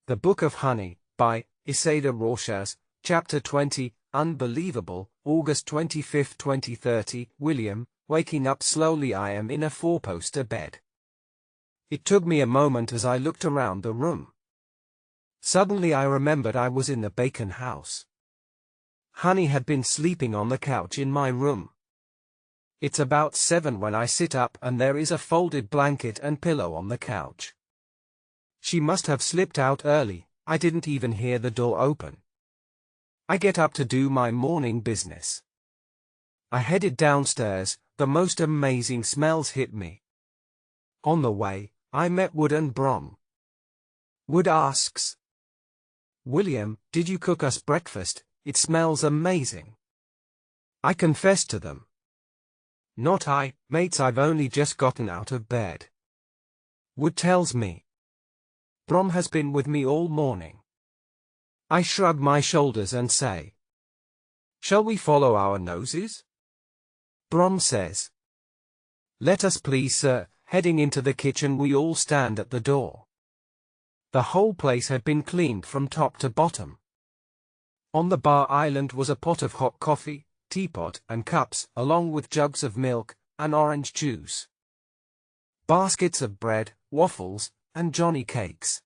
The Book of Honey, by Isadora Rochas, Chapter 20, Unbelievable, August 25, 2030, William, waking up slowly. I am in a four-poster bed. It took me a moment as I looked around the room. Suddenly I remembered I was in the Bacon house. Honey had been sleeping on the couch in my room. It's about 7 when I sit up and there is a folded blanket and pillow on the couch. She must have slipped out early. I didn't even hear the door open. I get up to do my morning business. I headed downstairs. The most amazing smells hit me. On the way, I met Wood and Brom. Wood asks, "William, did you cook us breakfast? It smells amazing." I confess to them, "Not I, mates, I've only just gotten out of bed." Wood tells me, "Brom has been with me all morning." I shrug my shoulders and say, "Shall we follow our noses?" Brom says, "Let us please, sir." Heading into the kitchen, we all stand at the door. The whole place had been cleaned from top to bottom. On the bar island was a pot of hot coffee, teapot, and cups, along with jugs of milk and orange juice. Baskets of bread, waffles, and Johnny cakes.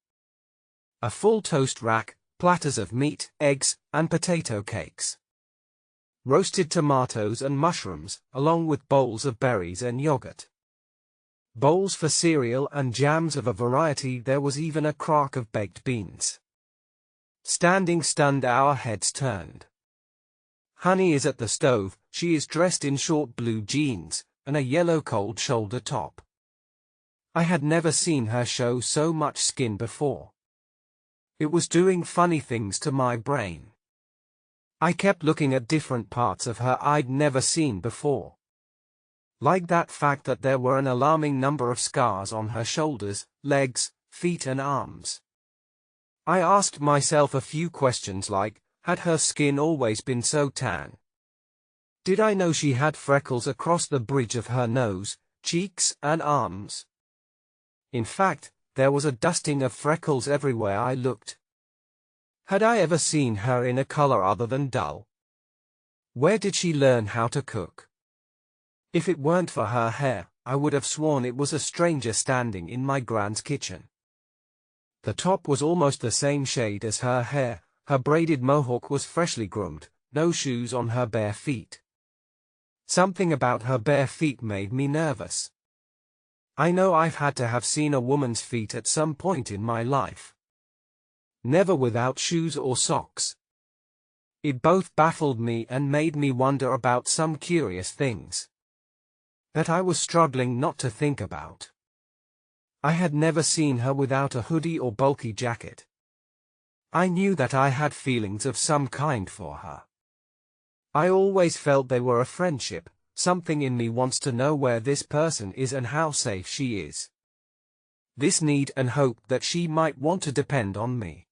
A full toast rack, platters of meat, eggs, and potato cakes. Roasted tomatoes and mushrooms, along with bowls of berries and yogurt. Bowls for cereal and jams of a variety. There was even a crock of baked beans. Standing stunned, our heads turned. Honey is at the stove. She is dressed in short blue jeans and a yellow cold shoulder top. I had never seen her show so much skin before. It was doing funny things to my brain. I kept looking at different parts of her I'd never seen before. Like that fact that there were an alarming number of scars on her shoulders, legs, feet and arms. I asked myself a few questions like, had her skin always been so tan? Did I know she had freckles across the bridge of her nose, cheeks and arms? In fact, there was a dusting of freckles everywhere I looked. Had I ever seen her in a color other than dull? Where did she learn how to cook? If it weren't for her hair, I would have sworn it was a stranger standing in my grand's kitchen. The top was almost the same shade as her hair. Her braided mohawk was freshly groomed, no shoes on her bare feet. Something about her bare feet made me nervous. I know I've had to have seen a woman's feet at some point in my life. Never without shoes or socks. It both baffled me and made me wonder about some curious things that I was struggling not to think about. I had never seen her without a hoodie or bulky jacket. I knew that I had feelings of some kind for her. I always felt they were a friendship. Something in me wants to know where this person is and how safe she is. This need and hope that she might want to depend on me.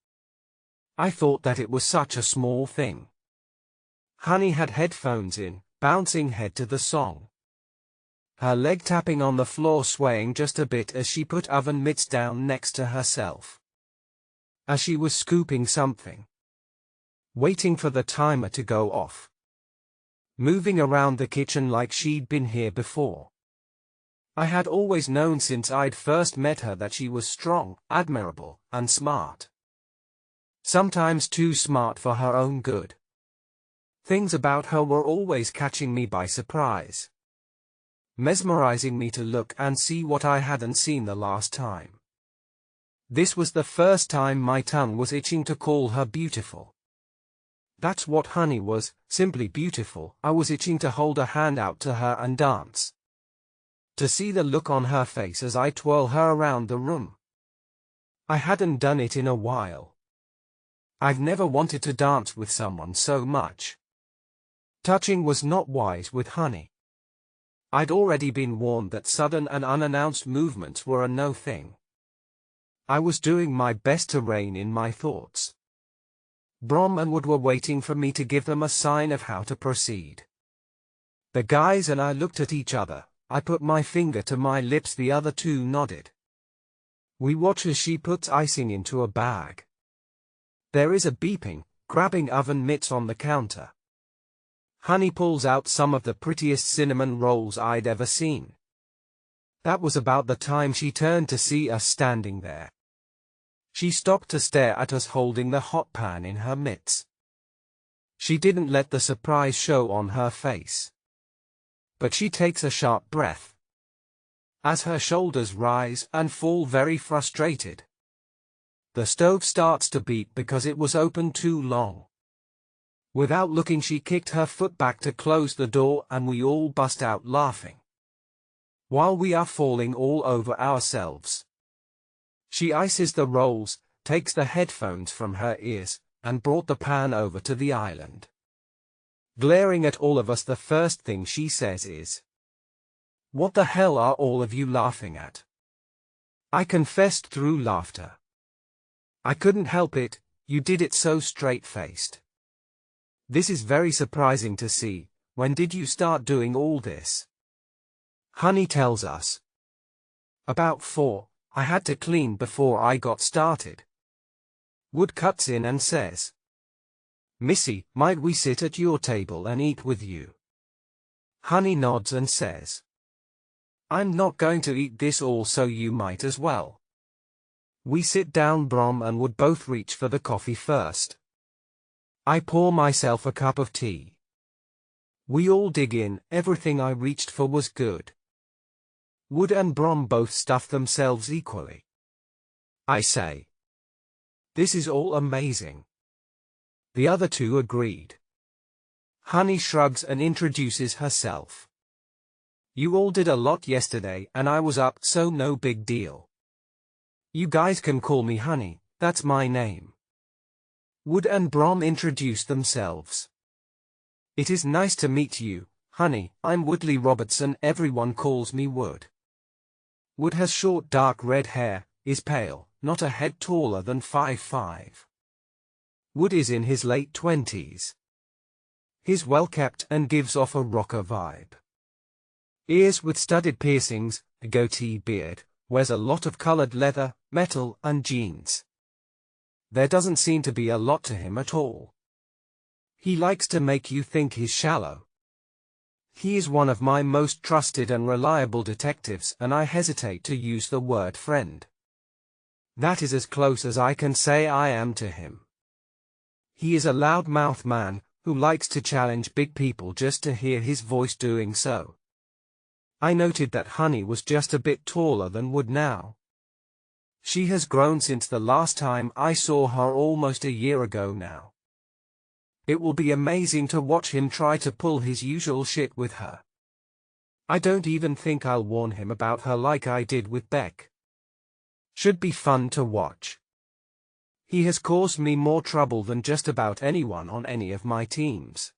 I thought that it was such a small thing. Honey had headphones in, bouncing head to the song. Her leg tapping on the floor, swaying just a bit as she put oven mitts down next to herself. As she was scooping something. Waiting for the timer to go off. Moving around the kitchen like she'd been here before. I had always known since I'd first met her that she was strong, admirable, and smart. Sometimes too smart for her own good. Things about her were always catching me by surprise. Mesmerizing me to look and see what I hadn't seen the last time. This was the first time my tongue was itching to call her beautiful. That's what Honey was, simply beautiful. I was itching to hold a hand out to her and dance. To see the look on her face as I twirl her around the room. I hadn't done it in a while. I've never wanted to dance with someone so much. Touching was not wise with Honey. I'd already been warned that sudden and unannounced movements were a no thing. I was doing my best to rein in my thoughts. Brom and Wood were waiting for me to give them a sign of how to proceed. The guys and I looked at each other. I put my finger to my lips, the other two nodded. We watch as she puts icing into a bag. There is a beeping, grabbing oven mitts on the counter. Honey pulls out some of the prettiest cinnamon rolls I'd ever seen. That was about the time she turned to see us standing there. She stopped to stare at us holding the hot pan in her mitts. She didn't let the surprise show on her face. But she takes a sharp breath, as her shoulders rise and fall very frustrated. The stove starts to beep because it was open too long. Without looking, she kicked her foot back to close the door and we all bust out laughing, while we are falling all over ourselves. She ices the rolls, takes the headphones from her ears, and brought the pan over to the island. Glaring at all of us, the first thing she says is, "What the hell are all of you laughing at?" I confessed through laughter. "I couldn't help it, you did it so straight-faced." "This is very surprising to see. When did you start doing all this?" Honey tells us. "About 4, I had to clean before I got started." Wood cuts in and says, "Missy, might we sit at your table and eat with you?" Honey nods and says, "I'm not going to eat this all, so you might as well." We sit down. Brom and Wood both reach for the coffee first. I pour myself a cup of tea. We all dig in. Everything I reached for was good. Wood and Brom both stuff themselves equally. I say, "This is all amazing." The other two agreed. Honey shrugs and introduces herself. "You all did a lot yesterday and I was up, so no big deal. You guys can call me Honey, that's my name." Wood and Brom introduced themselves. "It is nice to meet you, Honey. I'm Woodley Robertson, everyone calls me Wood." Wood has short dark red hair, is pale, not a head taller than 5'5". Wood is in his late 20s. He's well-kept and gives off a rocker vibe. Ears with studded piercings, a goatee beard, wears a lot of colored leather, metal, and jeans. There doesn't seem to be a lot to him at all. He likes to make you think he's shallow. He is one of my most trusted and reliable detectives, and I hesitate to use the word friend. That is as close as I can say I am to him. He is a loudmouth man, who likes to challenge big people just to hear his voice doing so. I noted that Honey was just a bit taller than Wood now. She has grown since the last time I saw her almost a year ago now. It will be amazing to watch him try to pull his usual shit with her. I don't even think I'll warn him about her like I did with Beck. Should be fun to watch. He has caused me more trouble than just about anyone on any of my teams.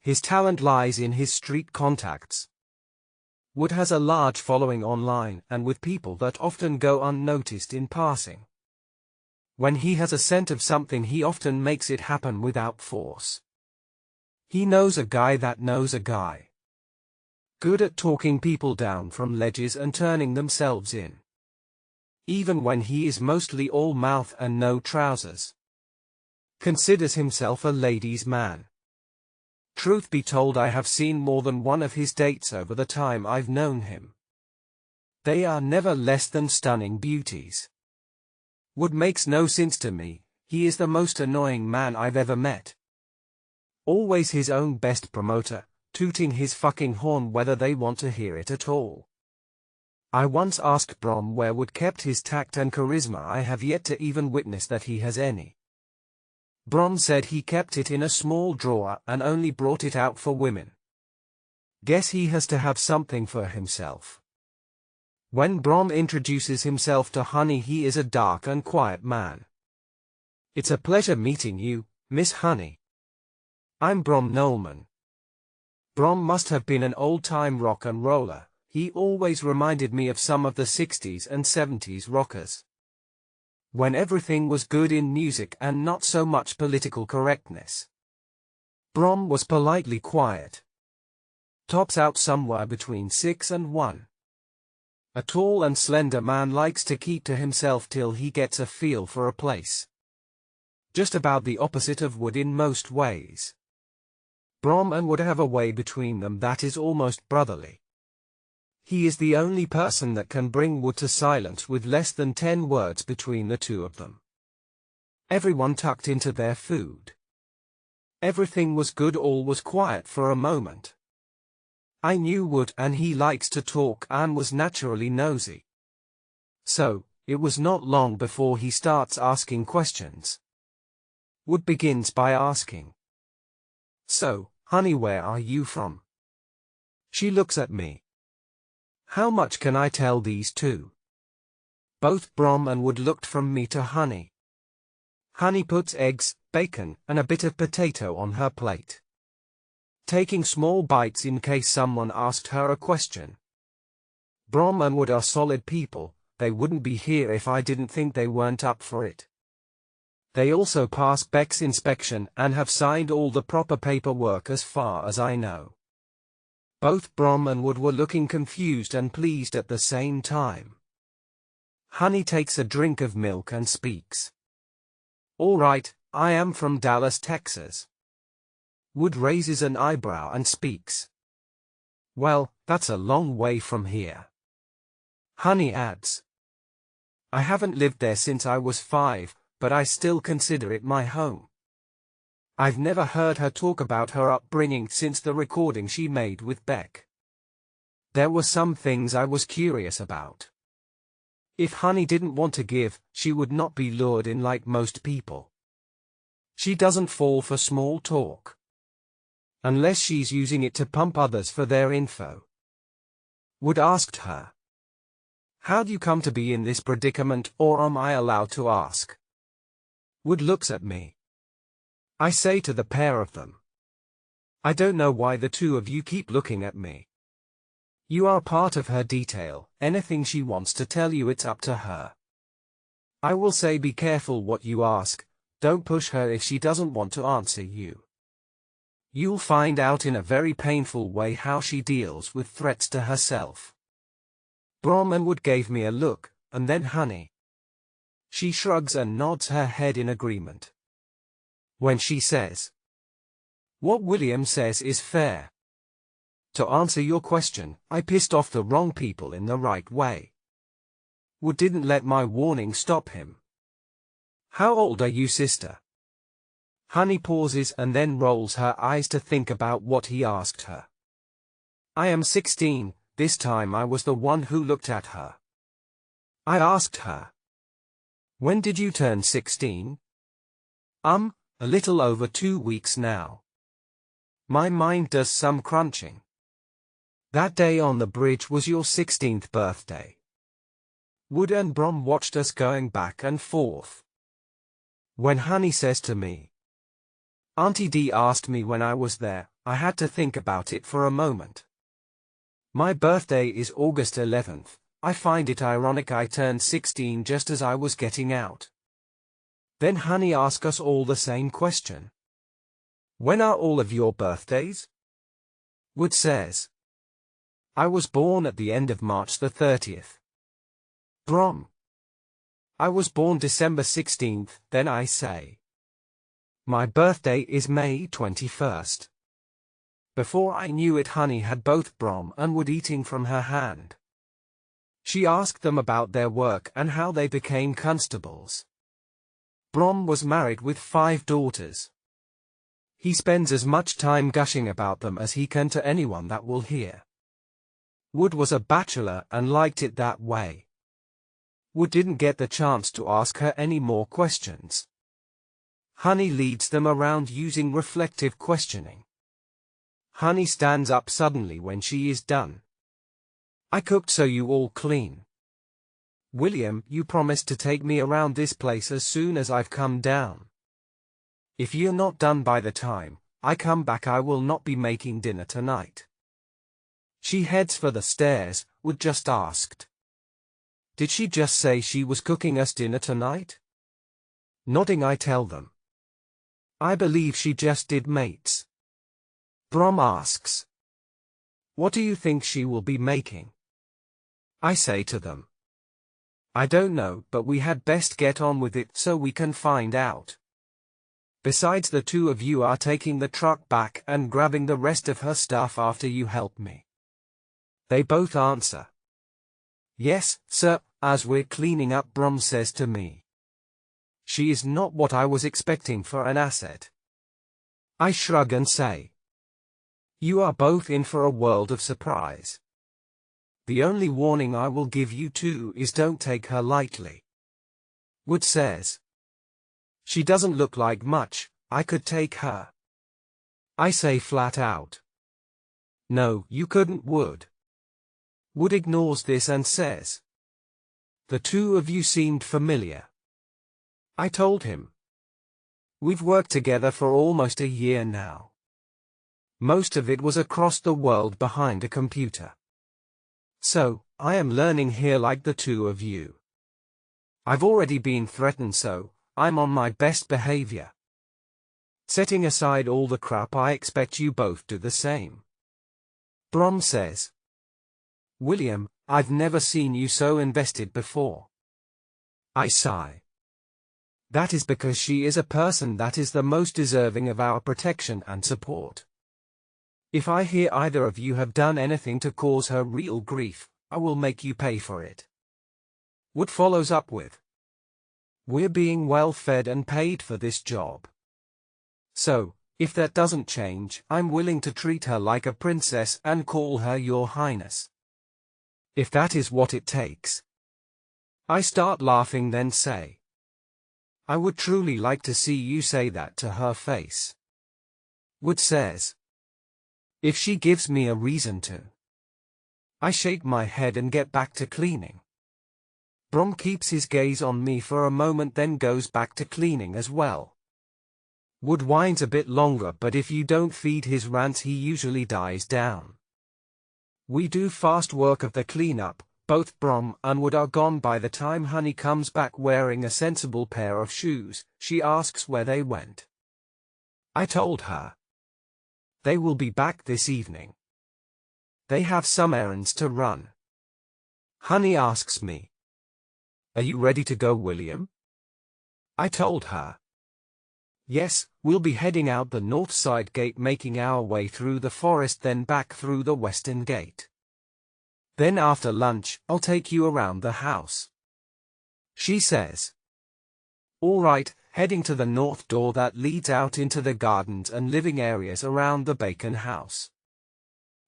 His talent lies in his street contacts. Wood has a large following online and with people that often go unnoticed in passing. When he has a scent of something, he often makes it happen without force. He knows a guy that knows a guy. Good at talking people down from ledges and turning themselves in. Even when he is mostly all mouth and no trousers. Considers himself a ladies' man. Truth be told, I have seen more than one of his dates over the time I've known him. They are never less than stunning beauties. Wood makes no sense to me. He is the most annoying man I've ever met. Always his own best promoter, tooting his fucking horn whether they want to hear it at all. I once asked Brom where Wood kept his tact and charisma. I have yet to even witness that he has any. Brom said he kept it in a small drawer and only brought it out for women. Guess he has to have something for himself. When Brom introduces himself to Honey, he is a dark and quiet man. "It's a pleasure meeting you, Miss Honey. I'm Brom Nolman." Brom must have been an old-time rock and roller. He always reminded me of some of the 60s and 70s rockers. When everything was good in music and not so much political correctness. Brom was politely quiet. Tops out somewhere between 6 and 1. A tall and slender man likes to keep to himself till he gets a feel for a place. just about the opposite of Wood in most ways. Brom and Wood have a way between them that is almost brotherly. He is the only person that can bring Wood to silence with less than 10 words between the two of them. Everyone tucked into their food. Everything was good, all was quiet for a moment. I knew Wood and he likes to talk and was naturally nosy. So, it was not long before he starts asking questions. Wood begins by asking, "So, honey, where are you from?" She looks at me. How much can I tell these two? Both Brom and Wood looked from me to Honey. Honey puts eggs, bacon, and a bit of potato on her plate, taking small bites in case someone asked her a question. Brom and Wood are solid people, they wouldn't be here if I didn't think they weren't up for it. They also passed Beck's inspection and have signed all the proper paperwork as far as I know. Both Brom and Wood were looking confused and pleased at the same time. Honey takes a drink of milk and speaks. "All right, I am from Dallas, Texas." Wood raises an eyebrow and speaks. "Well, that's a long way from here." Honey adds, "I haven't lived there since I was 5, but I still consider it my home." I've never heard her talk about her upbringing since the recording she made with Beck. There were some things I was curious about. If Honey didn't want to give, she would not be lured in like most people. She doesn't fall for small talk, unless she's using it to pump others for their info. Wood asked her, "How'd you come to be in this predicament, or am I allowed to ask?" Wood looks at me. I say to the pair of them, "I don't know why the two of you keep looking at me. You are part of her detail, anything she wants to tell you it's up to her. I will say be careful what you ask, don't push her if she doesn't want to answer you. You'll find out in a very painful way how she deals with threats to herself." Brom and Wood gave me a look, and then Honey. She shrugs and nods her head in agreement. When she says, "What William says is fair. To answer your question, I pissed off the wrong people in the right way." Wood didn't let my warning stop him. "How old are you, sister?" Honey pauses and then rolls her eyes to think about what he asked her. "I am 16, this time I was the one who looked at her. I asked her, 'When did you turn 16? A little over 2 weeks now.' My mind does some crunching. That day on the bridge was your 16th birthday." Wood and Brom watched us going back and forth. When Honey says to me, "Auntie D asked me when I was there," I had to think about it for a moment. My birthday is August 11th, I find it ironic I turned 16 just as I was getting out. Then Honey asked us all the same question. "When are all of your birthdays?" Wood says, "I was born at the end of March the 30th. Brom, "I was born December 16th, then I say, "My birthday is May 21st. Before I knew it, Honey had both Brom and Wood eating from her hand. She asked them about their work and how they became constables. Brom was married with 5 daughters. He spends as much time gushing about them as he can to anyone that will hear. Wood was a bachelor and liked it that way. Wood didn't get the chance to ask her any more questions. Honey leads them around using reflective questioning. Honey stands up suddenly when she is done. "I cooked so you all clean. William, you promised to take me around this place as soon as I've come down. If you're not done by the time I come back, I will not be making dinner tonight." She heads for the stairs. Wood just asked, "Did she just say she was cooking us dinner tonight?" Nodding, I tell them, "I believe she just did, mates." Brom asks, "What do you think she will be making?" I say to them, "I don't know, but we had best get on with it so we can find out." Besides, the two of you are taking the truck back and grabbing the rest of her stuff after you help me. They both answer, "Yes, sir," as we're cleaning up. Brom says to me, "She is not what I was expecting for an asset." I shrug and say, "You are both in for a world of surprise. The only warning I will give you two is don't take her lightly." Wood says, "She doesn't look like much, I could take her." I say flat out, "No, you couldn't, Wood." Wood ignores this and says, "The two of you seemed familiar." I told him, "We've worked together for almost a year now. Most of it was across the world behind a computer. So, I am learning here like the two of you. I've already been threatened, so I'm on my best behavior. Setting aside all the crap, I expect you both do the same." Brom says, "William, I've never seen you so invested before." I sigh. That is because she is a person that is the most deserving of our protection and support. If I hear either of you have done anything to cause her real grief, I will make you pay for it. Wood follows up with, "We're being well fed and paid for this job. So, if that doesn't change, I'm willing to treat her like a princess and call her Your Highness. If that is what it takes." I start laughing, then say, "I would truly like to see you say that to her face." Wood says, "If she gives me a reason to." I shake my head and get back to cleaning. Brom keeps his gaze on me for a moment, then goes back to cleaning as well. Wood whines a bit longer, but if you don't feed his rants, he usually dies down. We do fast work of the cleanup. Both Brom and Wood are gone by the time Honey comes back wearing a sensible pair of shoes. She asks where they went. I told her. They will be back this evening. They have some errands to run. Honey asks me, "Are you ready to go, William?" I told her, "Yes, we'll be heading out the north side gate, making our way through the forest, then back through the western gate. Then after lunch, I'll take you around the house." She says, "All right," heading to the north door that leads out into the gardens and living areas around the Bacon house.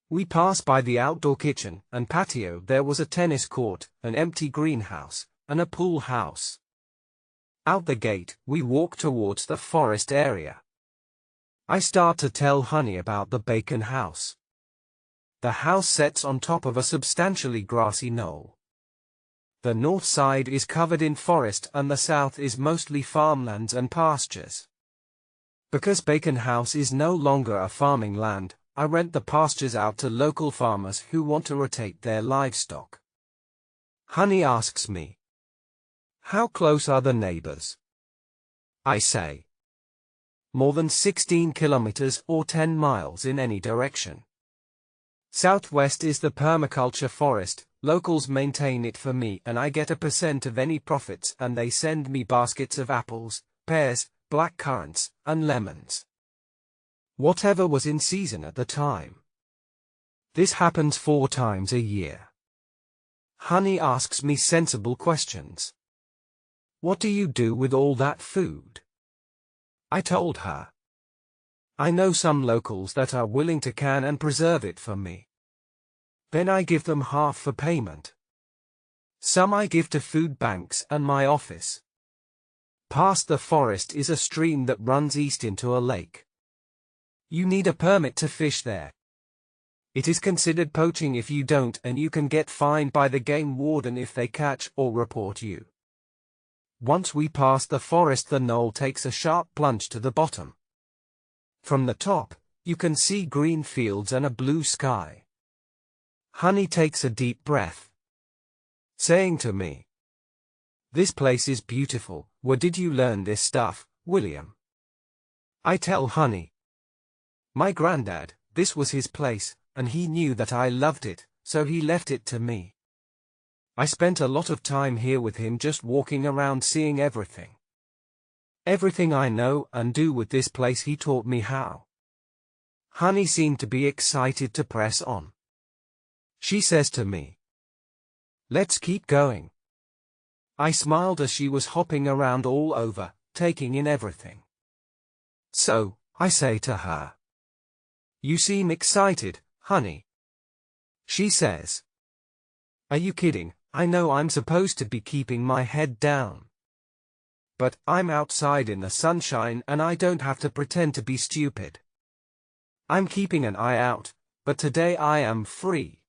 We pass by the outdoor kitchen and patio. There was a tennis court, an empty greenhouse, and a pool house. Out the gate, we walk towards the forest area. I start to tell Honey about the Bacon house. The house sits on top of a substantially grassy knoll. The north side is covered in forest and the south is mostly farmlands and pastures. Because Bacon House is no longer a farming land, I rent the pastures out to local farmers who want to rotate their livestock. Honey asks me, "How close are the neighbors?" I say, "More than 16 kilometers or 10 miles in any direction. Southwest is the permaculture forest. Locals maintain it for me and I get a % of any profits, and they send me baskets of apples, pears, black currants, and lemons. Whatever was in season at the time. This happens 4 times a year." Honey asks me sensible questions. "What do you do with all that food?" I told her, "I know some locals that are willing to can and preserve it for me. Then I give them half for payment. Some I give to food banks and my office. Past the forest is a stream that runs east into a lake. You need a permit to fish there. It is considered poaching if you don't, and you can get fined by the game warden if they catch or report you. Once we pass the forest, the knoll takes a sharp plunge to the bottom. From the top, you can see green fields and a blue sky." Honey takes a deep breath, saying to me, "This place is beautiful. Where did you learn this stuff, William?" I tell Honey, "My granddad, this was his place, and he knew that I loved it, so he left it to me. I spent a lot of time here with him, just walking around seeing everything. Everything I know and do with this place he taught me how. Honey seemed to be excited to press on. She says to me, "Let's keep going." I smiled as she was hopping around all over, taking in everything. So, I say to her, "You seem excited, honey." She says, "Are you kidding? I know I'm supposed to be keeping my head down. But I'm outside in the sunshine and I don't have to pretend to be stupid. I'm keeping an eye out, but today I am free."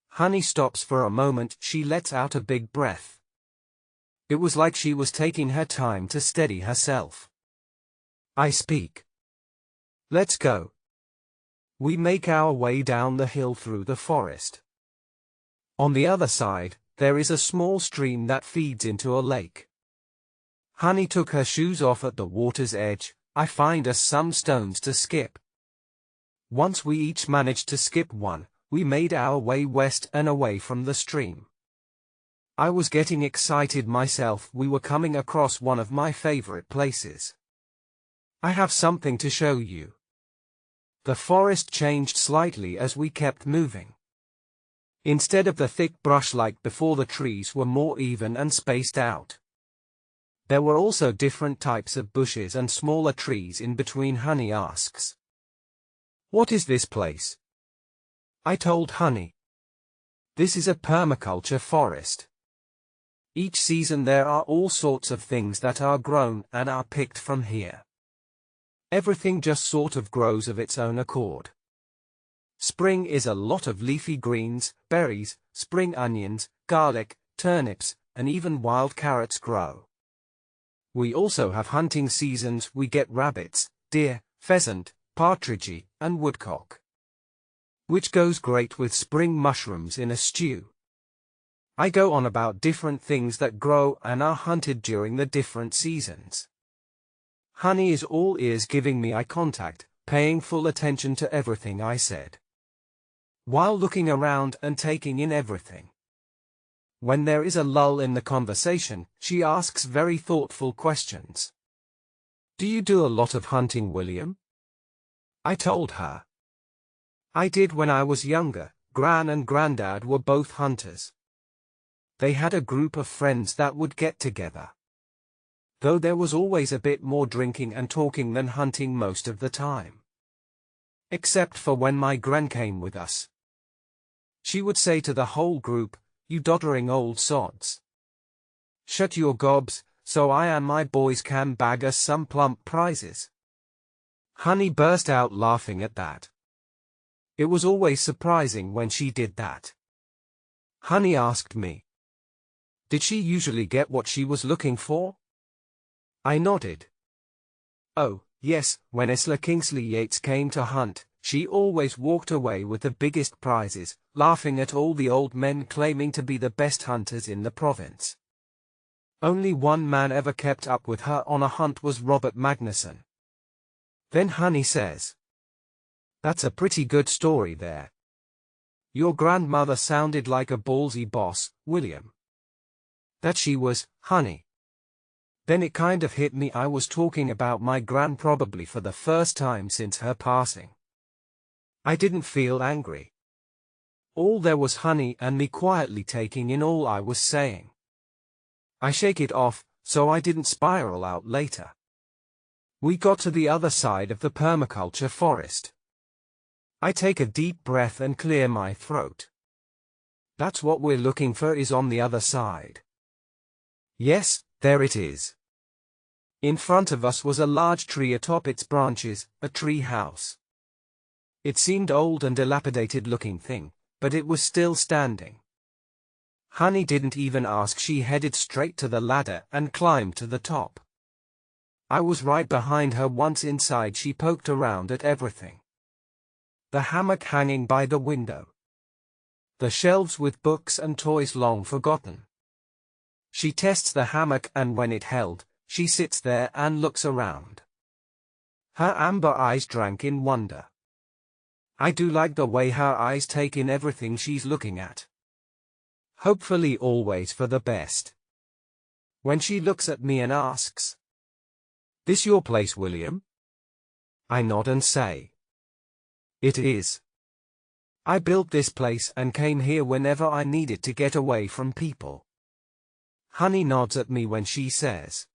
Honey stops for a moment. She lets out a big breath. It was like she was taking her time to steady herself. I speak. "Let's go." We make our way down the hill through the forest. On the other side, there is a small stream that feeds into a lake. Honey took her shoes off at the water's edge. I find us some stones to skip. Once we each managed to skip one, we made our way west and away from the stream. I was getting excited myself. We were coming across one of my favorite places. I have something to show you. The forest changed slightly as we kept moving. Instead of the thick brush like before, the trees were more even and spaced out. There were also different types of bushes and smaller trees in between. Honey asks, "What is this place?" I told Honey, "This is a permaculture forest. Each season there are all sorts of things that are grown and are picked from here. Everything just sort of grows of its own accord. Spring is a lot of leafy greens, berries, spring onions, garlic, turnips, and even wild carrots grow. We also have hunting seasons. We get rabbits, deer, pheasant, partridge, and woodcock, which goes great with spring mushrooms in a stew." I go on about different things that grow and are hunted during the different seasons. Honey is all ears, giving me eye contact, paying full attention to everything I said, while looking around and taking in everything. When there is a lull in the conversation, she asks very thoughtful questions. "Do you do a lot of hunting, William?" I told her. I did when I was younger. Gran and Grandad were both hunters. They had a group of friends that would get together. Though there was always a bit more drinking and talking than hunting most of the time. Except for when my Gran came with us. She would say to the whole group, "You doddering old sods. Shut your gobs, so I and my boys can bag us some plump prizes." Honey burst out laughing at that. It was always surprising when she did that. Honey asked me, "Did she usually get what she was looking for?" I nodded. "Oh, yes, when Isla Kingsley Yates came to hunt, she always walked away with the biggest prizes, laughing at all the old men claiming to be the best hunters in the province. Only one man ever kept up with her on a hunt was Robert Magnuson." Then Honey says, "That's a pretty good story there. Your grandmother sounded like a ballsy boss, William." That she was, Honey. Then it kind of hit me. I was talking about my gran probably for the first time since her passing. I didn't feel angry. All there was Honey and me quietly taking in all I was saying. I shake it off, so I didn't spiral out later. We got to the other side of the permaculture forest. I take a deep breath and clear my throat. That's what we're looking for, is on the other side. Yes, there it is. In front of us was a large tree atop its branches, a tree house. It seemed old and dilapidated looking thing, but it was still standing. Honey didn't even ask. She headed straight to the ladder and climbed to the top. I was right behind her. Once inside, she poked around at everything. The hammock hanging by the window. The shelves with books and toys long forgotten. She tests the hammock, and when it held, she sits there and looks around. Her amber eyes drank in wonder. I do like the way her eyes take in everything she's looking at. Hopefully always for the best. When she looks at me and asks, This your place, William? I nod and say. It is. I built this place and came here whenever I needed to get away from people. Honey nods at me when she says.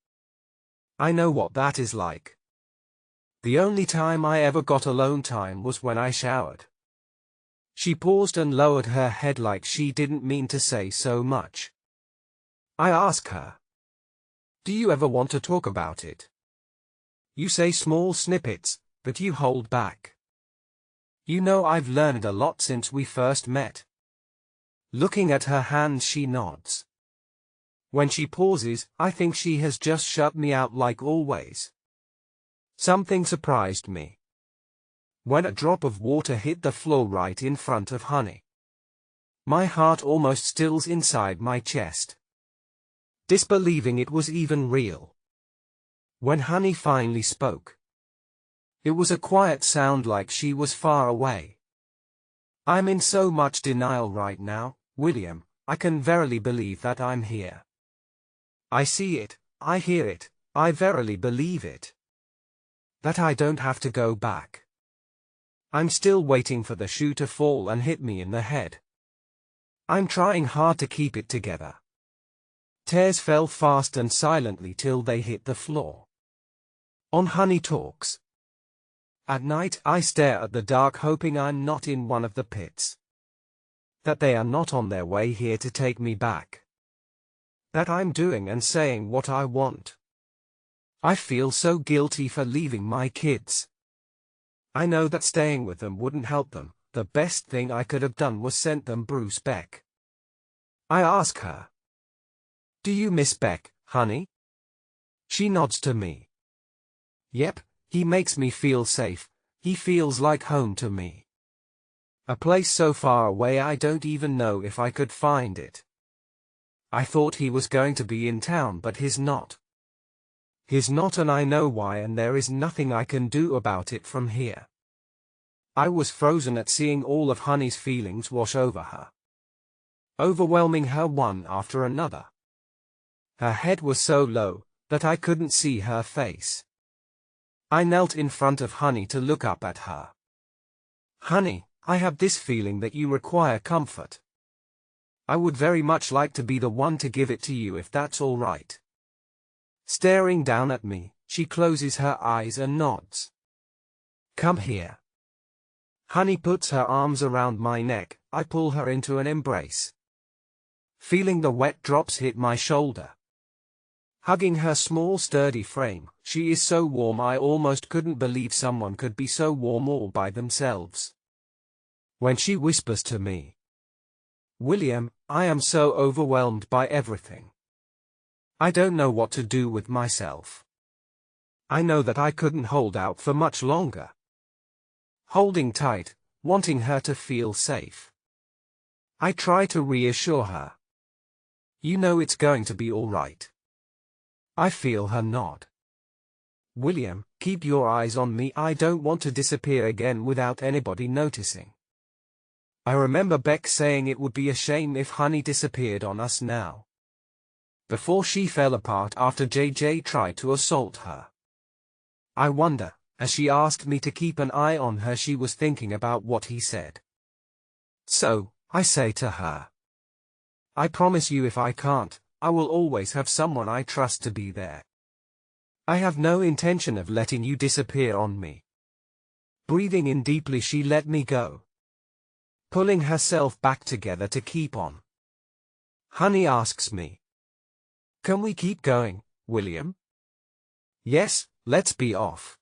I know what that is like. The only time I ever got alone time was when I showered. She paused and lowered her head like she didn't mean to say so much. I ask her. Do you ever want to talk about it? You say small snippets, but you hold back. You know I've learned a lot since we first met. Looking at her hands, she nods. When she pauses, I think she has just shut me out like always. Something surprised me. When a drop of water hit the floor right in front of Honey. My heart almost stills inside my chest. Disbelieving it was even real. When Honey finally spoke. It was a quiet sound like she was far away. I'm in so much denial right now, William, I can verily believe that I'm here. I see it, I hear it, I verily believe it. That I don't have to go back. I'm still waiting for the shoe to fall and hit me in the head. I'm trying hard to keep it together. Tears fell fast and silently till they hit the floor. On Honey Talks. At night I stare at the dark hoping I'm not in one of the pits. That they are not on their way here to take me back. That I'm doing and saying what I want. I feel so guilty for leaving my kids. I know that staying with them wouldn't help them. The best thing I could have done was sent them Bruce Beck. I ask her. Do you miss Beck, honey? She nods to me. Yep, he makes me feel safe. He feels like home to me. A place so far away I don't even know if I could find it. I thought he was going to be in town, but he's not. He's not, and I know why, and there is nothing I can do about it from here. I was frozen at seeing all of Honey's feelings wash over her. Overwhelming her one after another. Her head was so low that I couldn't see her face. I knelt in front of Honey to look up at her. Honey, I have this feeling that you require comfort. I would very much like to be the one to give it to you if that's all right. Staring down at me, she closes her eyes and nods. Come here. Honey puts her arms around my neck. I pull her into an embrace. Feeling the wet drops hit my shoulder. Hugging her small sturdy frame, she is so warm I almost couldn't believe someone could be so warm all by themselves. When she whispers to me, William, I am so overwhelmed by everything. I don't know what to do with myself. I know that I couldn't hold out for much longer. Holding tight, wanting her to feel safe. I try to reassure her. You know it's going to be all right. I feel her nod. William, keep your eyes on me. I don't want to disappear again without anybody noticing. I remember Beck saying it would be a shame if Honey disappeared on us now. Before she fell apart after JJ tried to assault her. I wonder, as she asked me to keep an eye on her, she was thinking about what he said. So, I say to her. I promise you if I can't, I will always have someone I trust to be there. I have no intention of letting you disappear on me. Breathing in deeply, she let me go. Pulling herself back together to keep on. Honey asks me. Can we keep going, William? Yes, let's be off.